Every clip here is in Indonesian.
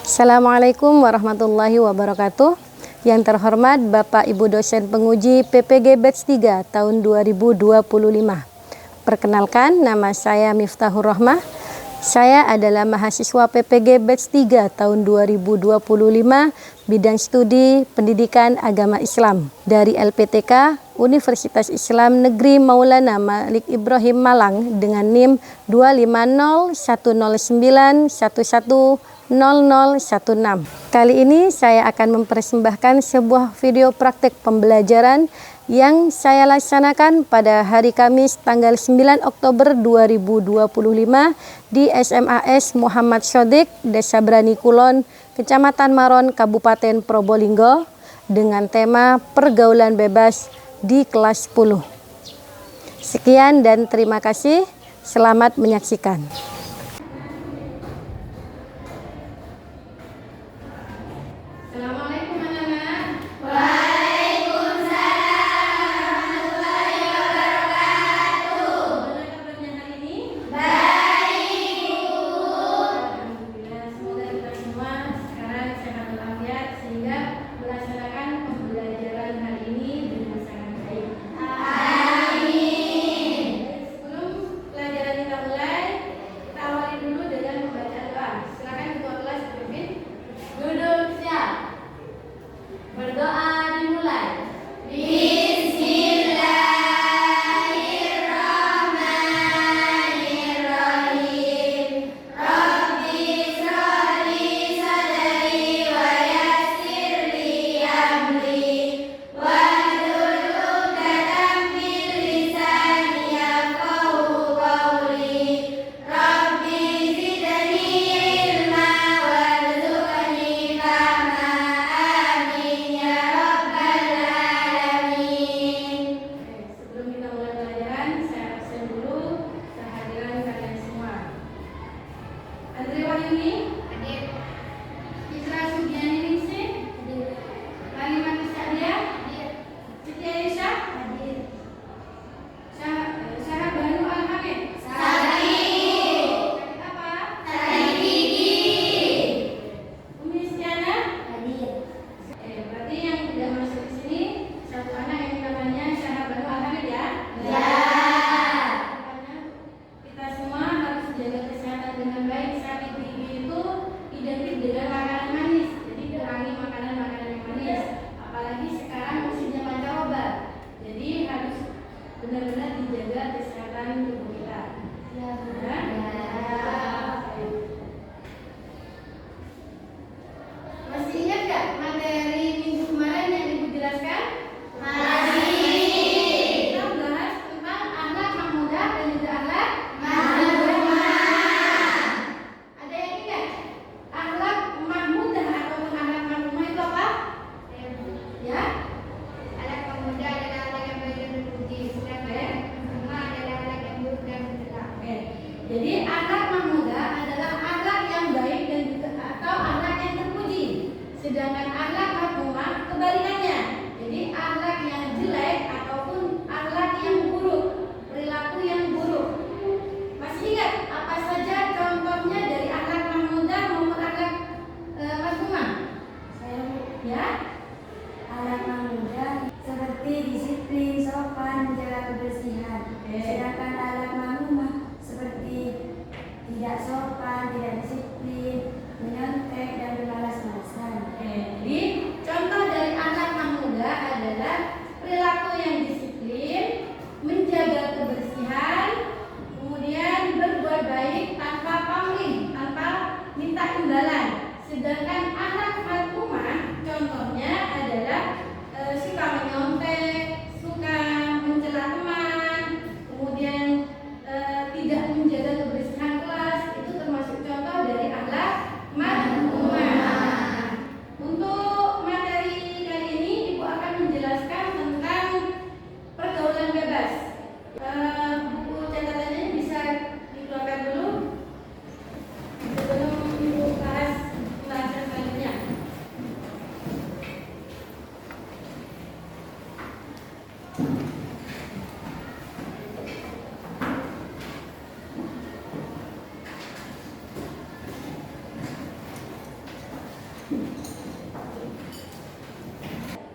Assalamualaikum warahmatullahi wabarakatuh. Yang terhormat Bapak Ibu dosen penguji PPG Batch 3 tahun 2025. Perkenalkan, nama saya Miftahur Rahmah. Saya adalah mahasiswa PPG Batch 3 tahun 2025 bidang studi Pendidikan Agama Islam dari LPTK Universitas Islam Negeri Maulana Malik Ibrahim Malang dengan NIM 25010911016. Kali ini saya akan mempersembahkan sebuah video praktek pembelajaran yang saya laksanakan pada hari Kamis tanggal 9 Oktober 2025 di SMAS Muhammad Shodiq, Desa Brani Kulon, Kecamatan Maron, Kabupaten Probolinggo dengan tema pergaulan bebas di kelas 10. Sekian dan terima kasih. Selamat menyaksikan. Assalamualaikum anak-anak.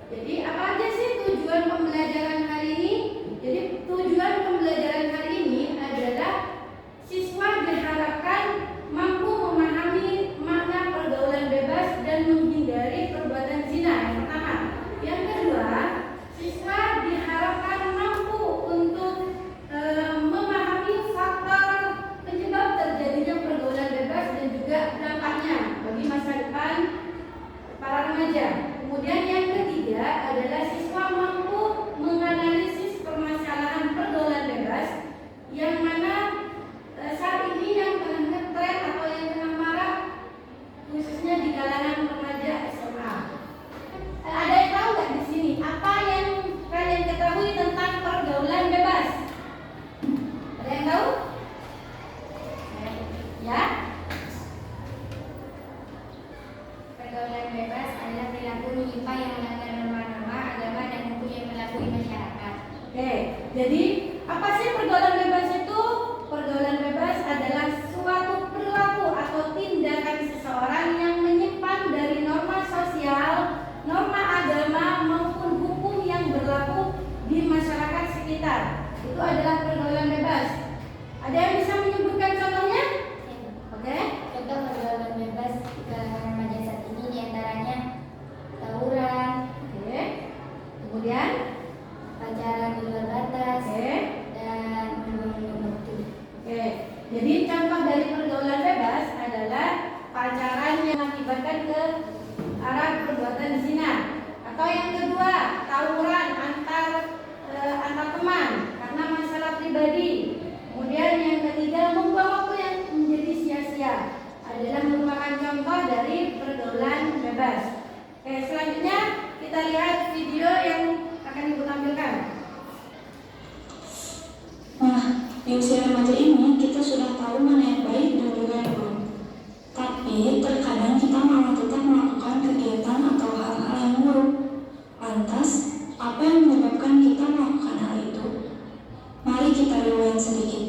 Jadi apa aja sih tujuan pembelajaran hari ini? Jadi tujuan pembelajaran hari ini adalah siswa diharapkan mampu memahami makna pergaulan bebas dan menghindari perbuatan zina. Yang pertama. Yang kedua, siswa diharapkan mampu untuk memahami faktor penyebab terjadinya pergaulan bebas dan juga dampaknya bagi masa depan para remaja. Kemudian yang ketiga adalah siswa mampu menganalisis permasalahan pergaulan bebas yang mana saat ini yang tengah ngetren atau yang tengah marak khususnya di kalangan remaja SMA. Ada yang tahu nggak di sini apa yang kalian ketahui tentang pergaulan bebas? Ada yang tahu? Ya? Pergaulan bebas adalah perilaku menyimpang yang melanggar norma-norma agama dan hukum yang berlaku di masyarakat. Oke, jadi apa sih pergaulan bebas itu? Pergaulan bebas adalah suatu perilaku atau tindakan seseorang yang menyimpang dari norma sosial, norma agama maupun hukum yang berlaku di masyarakat sekitar. Itu adalah pergaulan bebas. Ada yang bisa menyebutkan contohnya? Oke. Contoh pergaulan bebas di kalangan remaja saat ini diantaranya tawuran, Oke. Kemudian, pacaran di luar batas, oke. dan membunuh waktu. Oke. Jadi contoh dari pergaulan bebas adalah pacaran yang mengakibatkan ke arah perbuatan zina. Atau yang kedua, tawuran antar teman karena masalah pribadi. Kemudian yang ketiga, membuang waktu yang menjadi sia-sia adalah merupakan contoh dari pergaulan bebas. Oke, selanjutnya kita lihat video yang akan Ibu tampilkan. Nah, di usia remaja ini kita sudah tahu mana yang baik dan juga yang buruk. Tapi terkadang kita malah tetap melakukan kegiatan atau hal-hal yang buruk. Lantas, apa yang menyebabkan kita melakukan hal itu? Mari kita riwayat sedikit.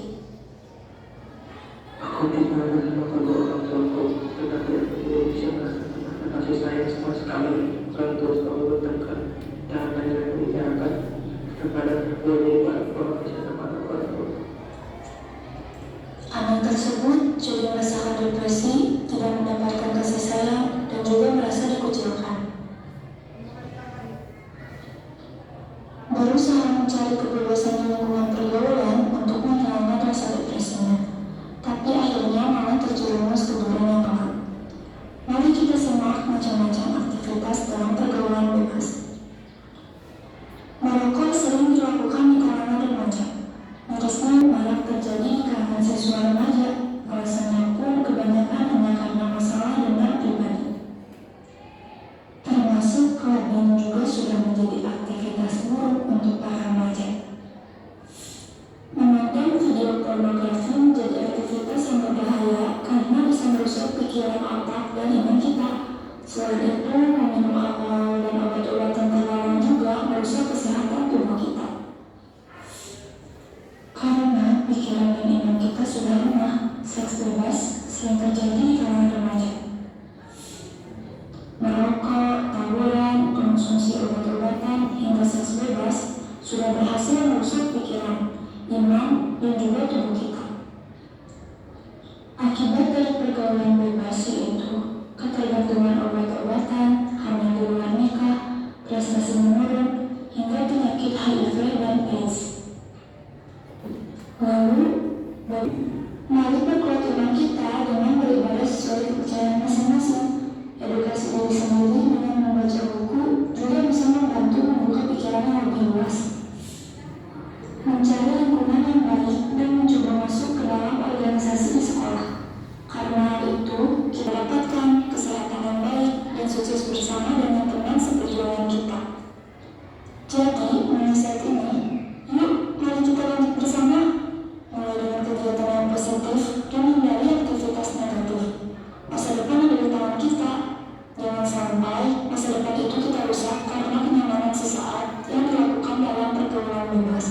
Aku tidak menerima kedua orang tuaku, tetapi aku tidak bisa merasakan kasih sayang sama sekali. Orang tua selalu bertengkar dan hanya membicarakan. Terkadang aku jadi orang bisa kepada orang tua. Anak tersebut juga merasakan depresi, tidak mendapatkan kasih sayang, dan juga merasa dikucilkan. Berusaha mencari kebebasan di lingkungan pergaulan untuk menghilangkan rasa depresinya, tapi akhirnya malah terjerumus ke jurang yang gelap. Mari kita simak macam-macam aktivitas dalam pergaulan bebas. Merokok sering dilakukan di kalangan remaja. Mirisnya malah terjadi di kalangan siswa remaja. Alasannya pun kebanyakan hanya karena masalah dengan pribadi. Termasuk clubbing juga sudah menjadi aktivitas buruk untuk para remaja. Menonton video pornografi menjadi aktivitas yang berbahaya karena bisa merusak pikiran otak dan iman kita. Selain itu, meminum alkohol dan obat-obatan terlarang juga merusak kesehatan tubuh kita. Karena pikiran dan iman kita sudah lemah, seks bebas sering terjadi di kalangan remaja. Merokok, tawuran, konsumsi obat-obatan, hingga seks bebas sudah berhasil merusak pikiran, iman, dan juga tubuh kita. Akibat dari pergaulan bebas yaitu ketergantungan obat-obatan, hamil di luar nikah, prestasi menurun, hingga penyakit HIV dan AIDS. Lalu, mari perkuat iman kita dengan beribadah sesuai kepercayaan masing-masing. Edukasi diri sendiri dengan membaca buku juga bisa membantu membuka pikiran yang lebih luas. Mencari lingkungan yang baik dan mencoba masuk ke dalam organisasi di sekolah. Karena hal itu, kita dapatkan kesehatan yang baik dan sukses bersama dengan teman seperjuangan kita. Jadi, mulai saat ini, yuk mari kita lanjut bersama. Mulai dengan kegiatan yang positif dan hindari aktivitas negatif. Masa depan ada di tangan kita. Jangan sampai masa depan itu kita rusak karena kenyamanan sesaat yang dilakukan dalam pergaulan bebas.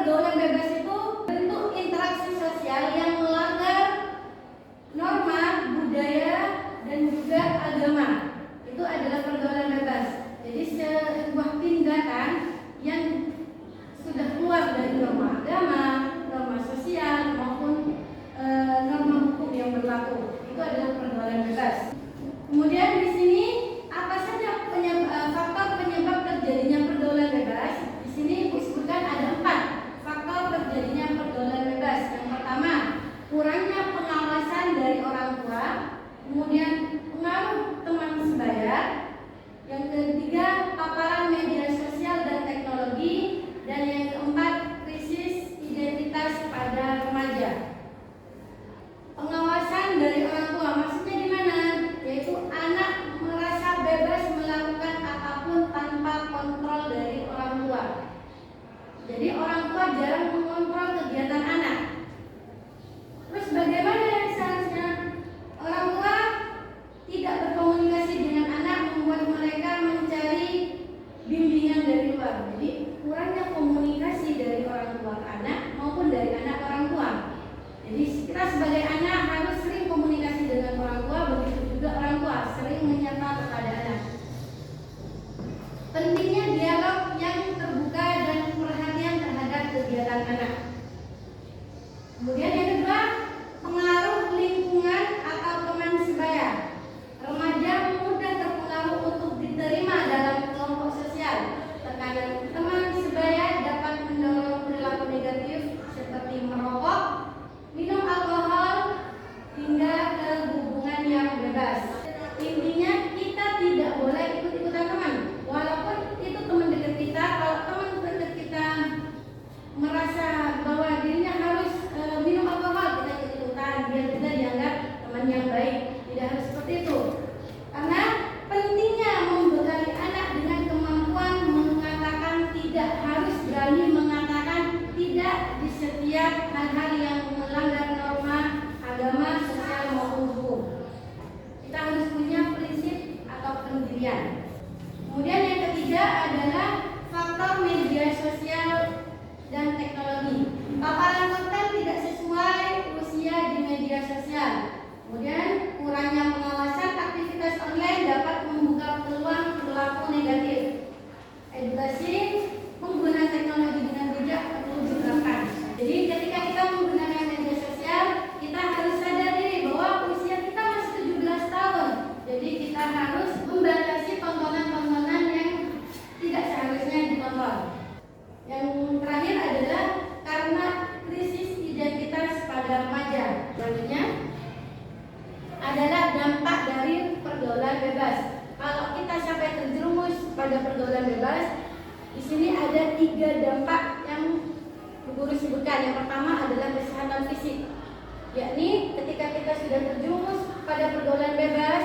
pergaulan bebas itu bentuk interaksi sosial yang melanggar norma, budaya, dan juga agama. Itu adalah pergaulan bebas. Jadi sebuah tindakan yang sudah keluar dari norma agama, norma sosial maupun norma hukum yang berlaku. Itu adalah pergaulan bebas. Kemudian di sini apa saja faktor penyebab terjadinya pergaulan bebas? Di sini disebutkan ada 4 faktor terjadinya pergaulan bebas. Yang pertama, kurangnya pengawasan dari orang tua. Kemudian pengaruh teman sebaya. Yang ketiga, paparan media sosial dan teknologi. Dan yang keempat, krisis identitas pada remaja. Pengawasan dari orang tua maksudnya di mana? Yaitu anak merasa bebas melakukan apapun tanpa kontrol dari orang tua. Jadi orang tua jarang mengontrol kegiatan anak. Terus bagaimana yang seharusnya? Orang tua tidak berkomunikasi dengan anak, membuat mereka mencari bimbingan dari luar. Jadi kurangnya komunikasi dari orang tua ke anak maupun dari anak ke orang tua. Jadi kita sebagai anak harus sering komunikasi dengan orang tua, begitu juga orang tua sering menyapa kepada anak. Pentingnya dialog yang terbuka dan perhatian terhadap kegiatan anak. Kemudian yang kedua, pengaruh lingkungan atau teman sebaya. Remaja mudah terpengaruh untuk diterima dalam kelompok sosial. Terkadang teman sebaya dapat mendorong perilaku negatif seperti merokok, minum alkohol, hingga ke hubungan yang bebas. Intinya kita tidak boleh ikut-ikutan teman, walaupun itu teman dekat kita. Kalau teman dekat kita merasa bahwa dirinya harus minum alkohol, kita ikut-ikutan biar kita dianggap teman yang baik. Tidak harus seperti itu. Karena pentingnya membekali anak dengan kemampuan mengatakan tidak, harus berani mengatakan tidak di setiap hal-hal yang melanggar norma agama, sosial maupun hukum. Kita harus punya prinsip atau pendirian. Kemudian yang ketiga adalah faktor media sosial dan teknologi. Paparan konten tidak sesuai usia di media sosial. Kemudian kurangnya pengawasan aktivitas online dapat membuka peluang perilaku negatif. Edukasi penggunaan teknologi dengan bijak perlu diterapkan. Jadi ketika kita menggunakan media sosial, kita harus sadar diri bahwa usia kita masih 17 tahun. Jadi kita harus membatasi tontonan-tontonan yang tidak seharusnya ditonton. Yang terakhir adalah karena krisis identitas pada remaja. Selanjutnya adalah dampak dari pergaulan bebas. Kalau kita sampai terjerumus pada pergaulan bebas, di sini ada 3 dampak yang guru sebutkan. Yang pertama adalah kesehatan fisik, yakni ketika kita sudah terjerumus pada pergaulan bebas,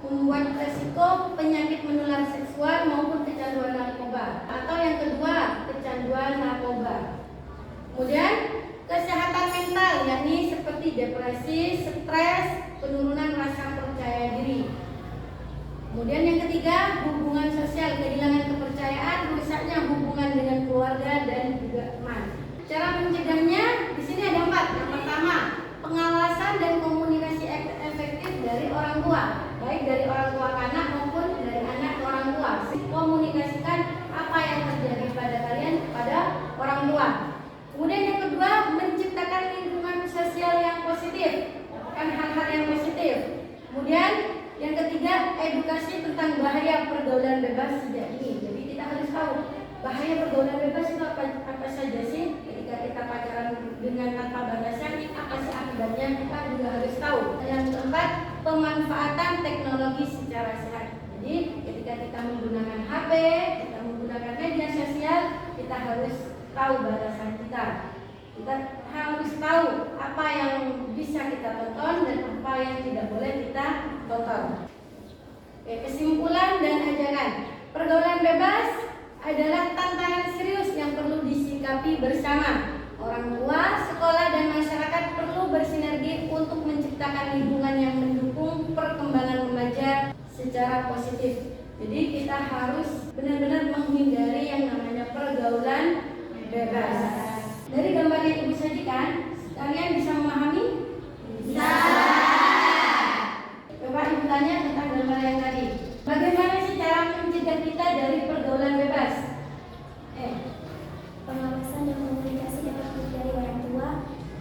membuat resiko penyakit menular seksual maupun kecanduan narkoba. Atau yang kedua, kecanduan narkoba. Kemudian kesehatan mental, yakni seperti depresi, stres, penurunan rasa percaya diri. Kemudian yang ketiga, hubungan sosial, kehilangan kepercayaan, rusaknya hubungan dengan keluarga dan juga teman. Cara mencegahnya di sini ada 4. Yang pertama, pengawasan dan komunikasi efektif dari orang tua, baik dari orang tua ke anak maupun dari anak ke orang tua. Komunikasikan apa yang terjadi pada kalian kepada orang tua. Kemudian yang kedua, menciptakan lingkungan sosial yang positif, bukan hal-hal yang positif. Kemudian yang ketiga, edukasi tentang bahaya pergaulan bebas sejak dini. Jadi kita harus tahu bahaya pergaulan bebas itu apa saja sih. Ketika kita pacaran dengan tanpa batasan, apa sih akibatnya, kita juga harus tahu. Yang keempat, pemanfaatan teknologi secara sehat. Jadi ketika kita menggunakan HP, kita menggunakan media sosial, kita harus tahu batasan kita. Kita harus tahu apa yang bisa kita tonton dan apa yang tidak boleh kita tonton. Oke, kesimpulan dan ajakan. Pergaulan bebas adalah tantangan serius yang perlu disikapi bersama. Orang tua, sekolah, dan masyarakat perlu bersinergi untuk menciptakan lingkungan yang mendukung perkembangan remaja secara positif. Jadi kita harus benar-benar menghindari yang namanya pergaulan bebas. Kalian bisa memahami? Bisa. Coba ibu tanya tentang gambar yang tadi. Bagaimana sih cara mencegah kita dari pergaulan bebas? Pengawasan dan komunikasi dapat dari orang tua,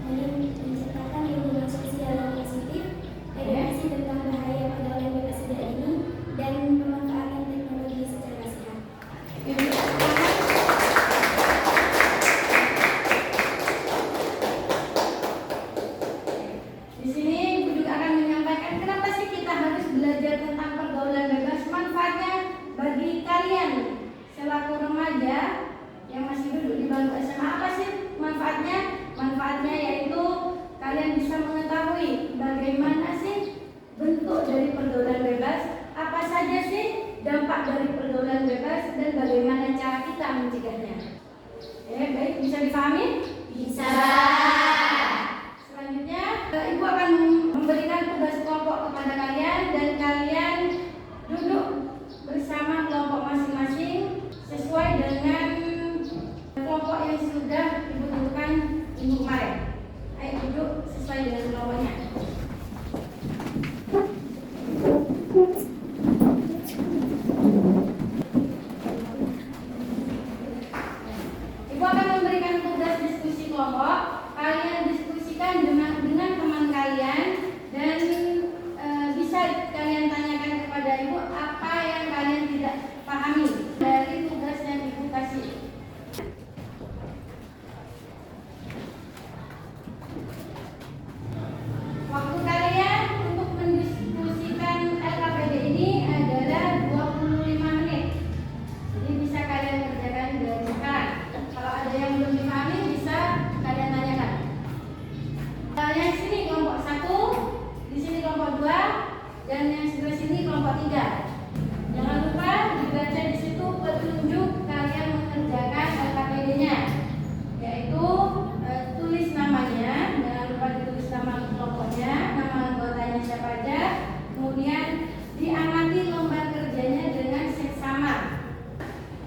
menciptakan lingkungan sosial yang positif, edukasi tentang bahaya pergaulan bebas tidak ini, dan pemanfaatan teknologi secara sehat. Di sini Ibu juga akan menyampaikan kenapa sih kita harus belajar tentang pergaulan bebas, manfaatnya bagi kalian selaku remaja yang masih duduk di bangku SMA. Apa sih manfaatnya? Manfaatnya yaitu kalian bisa mengetahui bagaimana sih bentuk dari pergaulan bebas, apa saja sih dampak dari pergaulan bebas, dan bagaimana cara kita mencegahnya. Baik, bisa dipahami? Bisa. Selanjutnya, Ibu akan memberikan tugas kelompok kepada kalian dan kalian duduk bersama kelompok masing-masing sesuai dengan kelompok yang sudah Ibu tentukan minggu kemarin. Ayo duduk sesuai dengan kelompoknya. Ibu akan memberikan tugas diskusi kelompok. Kalian diskusikan dengan teman kalian dan bisa kalian tanyakan kepada Ibu apa yang kalian tidak pahami dari tugas yang Ibu kasih. Waktu kalian untuk mendiskusikan LKPD ini adalah 25 menit. Jadi bisa kalian kerjakan dari sekarang. Kalau ada yang belum dipahami bisa kalian tanyakan. Yang sini kelompok 1, di sini kelompok 2, dan yang sebelah sini kelompok 3. Jangan lupa dibaca di situ petunjuk kalian mengerjakan LKPD-nya, yaitu tulis namanya, jangan lupa ditulis nama kelompoknya, nama anggotanya siapa aja, kemudian diamati lembar kerjanya dengan seksama,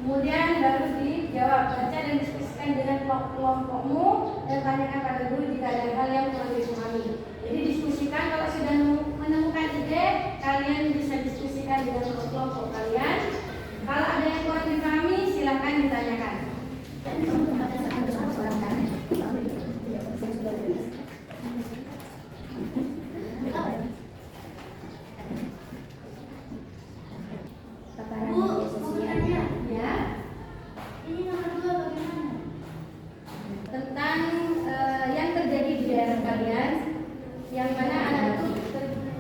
kemudian baru dijawab, baca dan diskusikan dengan kelompokmu dan tanyakan pada guru jika ada hal yang kurang dipahami. Jadi diskusikan, kalau sudah menemukan ide, kalian bisa diskusikan dengan kelompok kalian. Kalau ada yang kurang dipahami, silakan ditanyakan. Ya. Ini nomor 2 bagaimana? Tentang yang terjadi di daerah kalian, yang mana anak itu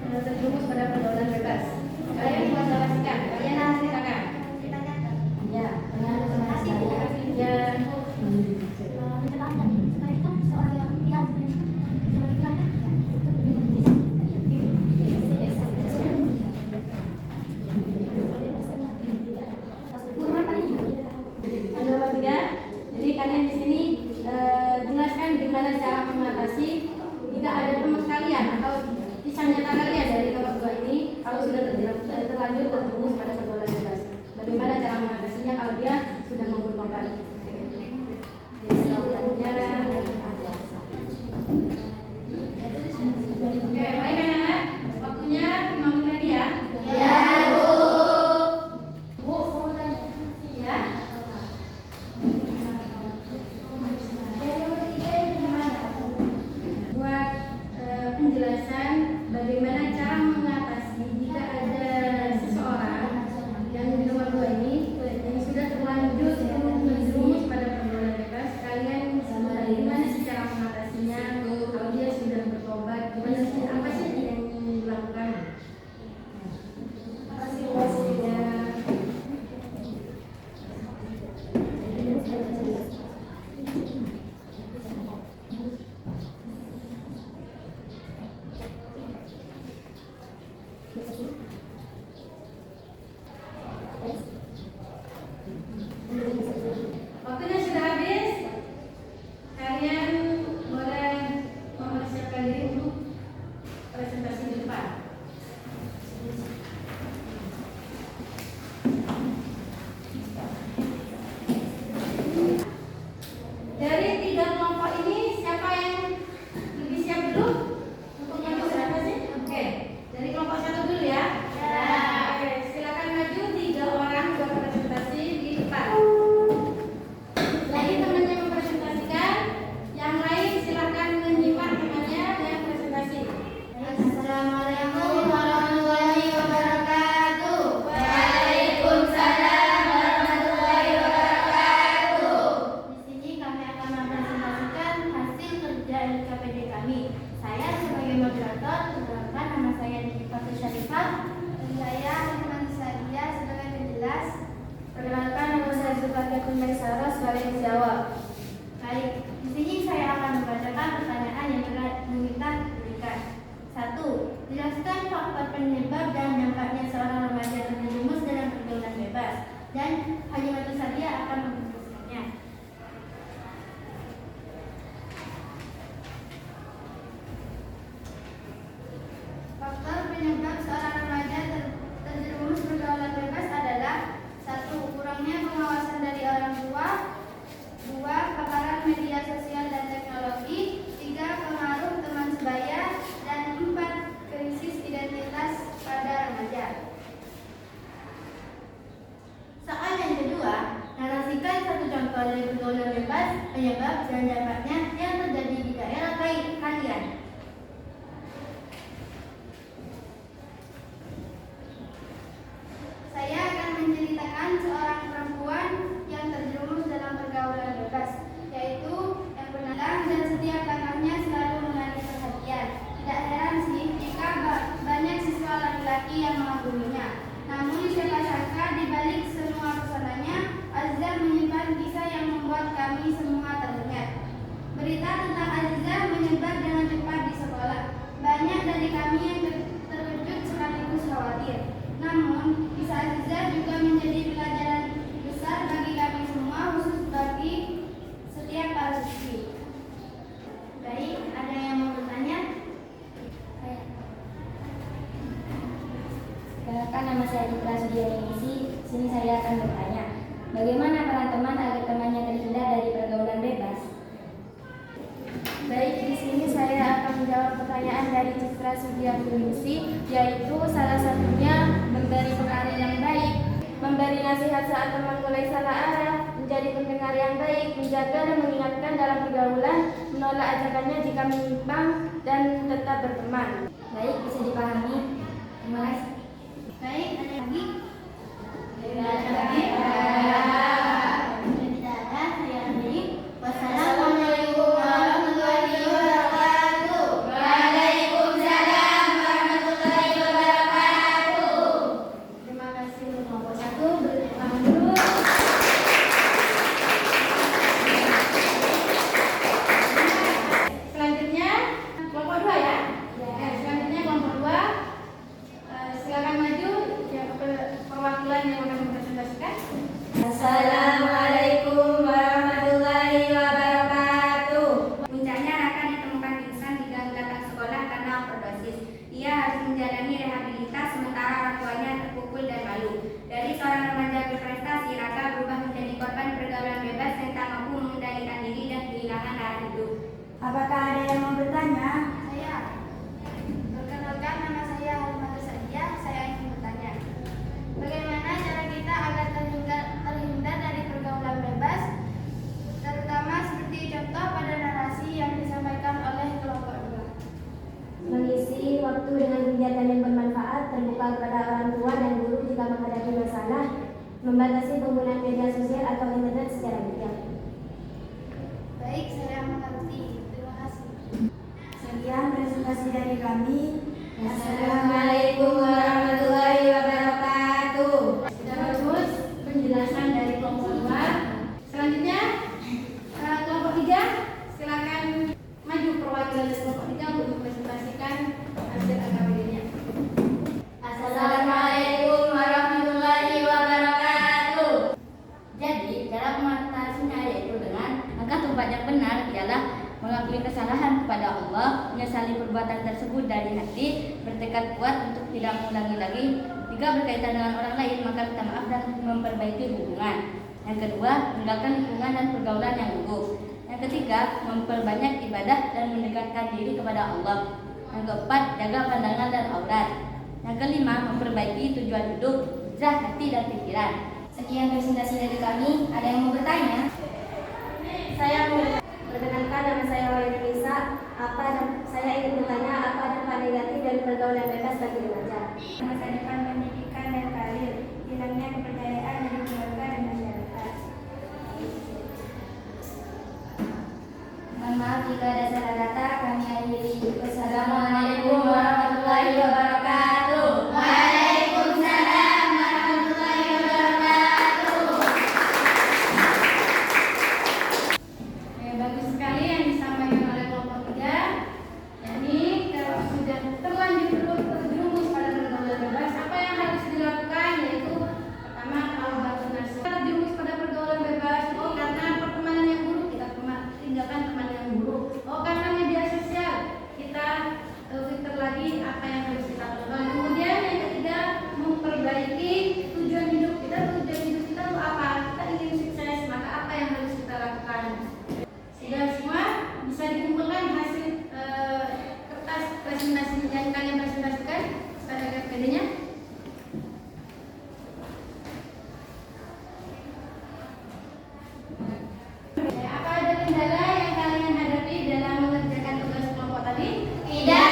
terjerumus pada pergaulan bebas. Kalian konsultasikan, kalian ceritakan. Ya, ya. Ada tiga. Jadi kalian di sini jelaskan gimana cara mengatasi jika ada teman kalian atau kisah nyata kalian dari kelompok 2 ini kalau sudah terlanjur terjerumus pada pergaulan bebas. Bagaimana cara mengatasinya kalau dia sudah membutuhkan? Oke, baik anak-anak, waktunya 5 menit ya. Ya, Bu. Bu, ya. Buat penjelasan bagaimana cara mengatasi jika ada seseorang yang di nomor 2 ini yang sudah terlanjur terjerumus pada pergaulan bebas, kalian gimana sih cara mengatasinya? Kalau dia sudah bertobat, gimana sih, apa sih yang dilakukan? maju? Untuk maju siapa sih? Oke, dari kelompok 1 dulu ya. Oke, silakan maju 3 orang buat presentasi di depan. Lagi temannya mempresentasikan, yang lain silakan menyimak temannya yang presentasi. Assalamualaikum warahmatullahi wabarakatuh. Waalaikumsalam warahmatullahi wabarakatuh. Di sini kami akan mempresentasikan hasil kerja LKPD kami. Saya sebagai moderator, perkenalkan nama saya Niki Fatul Syarifah. Saya Rahman Sadia sebagai penjelas. Perkenalkan nama saya Zulfatia Maisarah sebagai penjawab. Baik, di sini saya akan membacakan pertanyaan yang meminta diberikan. 1. Jelaskan faktor penyebab dan dampaknya seorang remaja terjerumus dalam pergaulan bebas. Dan Halimatus Sadia akan menuliskannya. Faktor penyebab seorang remaja terjerumus pergaulan bebas adalah 1. Kurangnya pengawasan dari orang tua. 2. Paparan media sosial dan teknologi. 3. Pengaruh teman sebaya. Dan 4. Krisis identitas pada remaja. Soal yang kedua, narasikan satu contoh dari pergaulan bebas, penyebab dan dampaknya yang terjadi di daerah kalian. Saya akan menceritakan seorang perempuan yang terjerumus dalam pergaulan bebas, yaitu yang penantang dan setiap langkahnya selalu menarik perhatian. Tidak heran sih jika banyak siswa laki-laki yang mengaguminya. Namun siapa sangka di balik semua pesonanya, Aziza menyimpan kisah yang membuat kami semua teringat. Berita tentang Aziza menyebar dengan cepat di sekolah. Banyak dari kami yang terkejut sekaligus khawatir. Namun, kisah Aziza juga menjadi pelajaran besar bagi kami semua, khusus bagi setiap para siswi. Baik, ada yang mau bertanya? Perkenalkan, nama saya Citra Sudianisi. Sini saya akan bertanya, bagaimana peran teman agar temannya terhindar dari pergaulan bebas? Baik, di sini saya akan menjawab pertanyaan dari Citra Sudianisi, yaitu salah satunya memberi pengaruh yang baik, memberi nasihat saat teman mulai salah arah, menjadi pendengar yang baik, menjaga dan mengingatkan dalam pergaulan, menolak ajakannya jika menyimpang, dan tetap berteman. Baik, bisa dipahami. Terima kasih. Baik, ada lagi? Tidak ada lagi. Tidak ada, saya akhiri. Wassalamualaikum warahmatullahi wabarakatuh. Waalaikumsalam warahmatullahi wabarakatuh. Terima kasih untuk kelompok 1. Bertepuk dulu. Selanjutnya kelompok 2 ya. Selanjutnya kelompok 2. Silakan maju perwakilan yang akan mempresentasikan. Assalamualaikum warahmatullahi wabarakatuh. Puncaknya akan ditemukan pingsan di gang belakang sekolah karena overdosis. Ia harus menjalani rehabilitas sementara orang tuanya terpukul dan malu. Dari seorang remaja berprestasi, Raka berubah menjadi korban pergaulan bebas yang tak mampu mengendalikan diri dan kehilangan arah hidup. Apakah ada yang mau bertanya? Saya perkenalkan, nama saya Halimah Sadia. Saya ingin bertanya, bagaimana cara kita agar terhindar dari pergaulan bebas, terutama seperti contoh pada narasi yang disampaikan oleh kelompok 2. Mengisi waktu dengan kegiatan yang bermanfaat, terbuka kepada orang tua dan guru jika menghadapi masalah, membatasi penggunaan media sosial atau internet secara bijak. Baik, saya mengerti. Terima kasih. Sekian presentasi dari kami. Assalamualaikum warahmatullahi wabarakatuh. Sudah bagus penjelasan dari kelompok 2. Selanjutnya kelompok 3, silakan maju perwakilan dari kelompok 3 untuk mempresentasikan hasil LKPD-nya. Assalamualaikum warahmatullahi wabarakatuh. Jadi, cara mengatasinya yaitu dengan langkah tempat yang benar ialah mengakui kesalahan kepada Allah, menyesali perbuatan tersebut dari hati, bertekad kuat untuk tidak mengulangi lagi. Jika berkaitan dengan orang lain, maka minta maaf dan memperbaiki hubungan. Yang kedua, meninggalkan lingkungan dan pergaulan yang buruk. Yang ketiga, memperbanyak ibadah dan mendekatkan diri kepada Allah. Yang keempat, jaga pandangan dan aurat. Yang kelima, memperbaiki tujuan hidup, hijrah hati dan pikiran. Sekian presentasi dari kami. Ada yang mau bertanya? Saya perkenalkan, nama saya Wahyu Nisa. Saya ingin bertanya apa dampak negatif dari pergaulan bebas bagi remaja? Masa depan pendidikan dan karir, hilangnya kepercayaan dari keluarga dan masyarakat. Mohon maaf jika ada salah kata. Kami akhiri. Wassalamualaikum warahmatullahi wabarakatuh. Waalaikumsalam warahmatullahi wabarakatuh. Bagus sekali yang disampaikan oleh kelompok 3. Jadi kalau sudah terlanjur terjerumus pada pergaulan bebas, apa yang harus dilakukan? Yaitu pertama, kalau batu nasi terjerumus pada pergaulan bebas, karena pertemanan yang buruk, kita tinggalkan teman yang buruk. Karena media sosial, kita filter lagi apa yang harus kita lakukan. Kemudian yang ketiga, memperbaiki tujuan hidup kita. Tujuan hidup kita itu apa? Kita ingin sukses, maka apa yang harus kita lakukan? Sudah semua bisa dikumpulkan hasil kertas presentasi yang kalian presentasikan. Kita lihat videonya. Apa ada kendala yang kalian hadapi dalam mengerjakan tugas kelompok tadi? Tidak.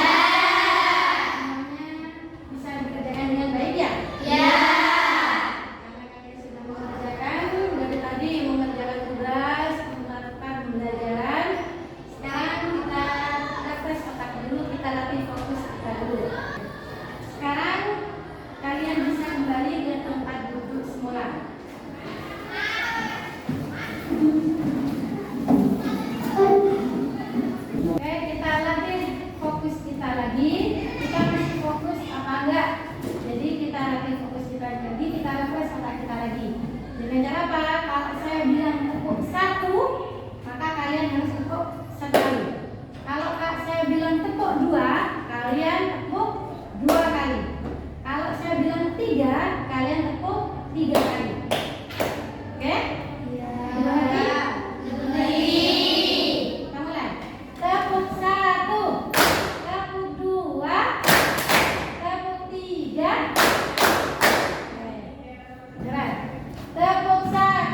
Semuanya bisa dikerjakan dengan baik ya? Ya. Karena kalian sudah mengerjakan dari tadi, mengerjakan tugas, melakukan pembelajaran. Sekarang kita refresh otak dulu, kita latih fokus kita dulu. Sekarang kalian bisa kembali ke tempat duduk semula. Oke, kita latih fokus kita lagi. Kita mesti fokus apa enggak? Jadi kita latih fokus kita lagi, kita refresh otak kita lagi. Dengan cara apa? Kalau saya bilang tepuk 1, maka kalian harus tepuk 1 kali. Kalau saya bilang tepuk 2, kalian tepuk 2 kali. Kalau saya bilang 3, kalian tepuk 3 kali. Oke? Iya. Kita mulai. Tepuk 1, tepuk 2, tepuk 3. Oke. Jalan. Tepuk 1,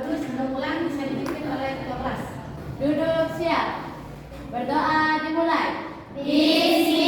Bagus, sebelum pulang bisa dipimpin oleh ketua kelas. Duduk siap. Berdoa dimulai. Bismillah.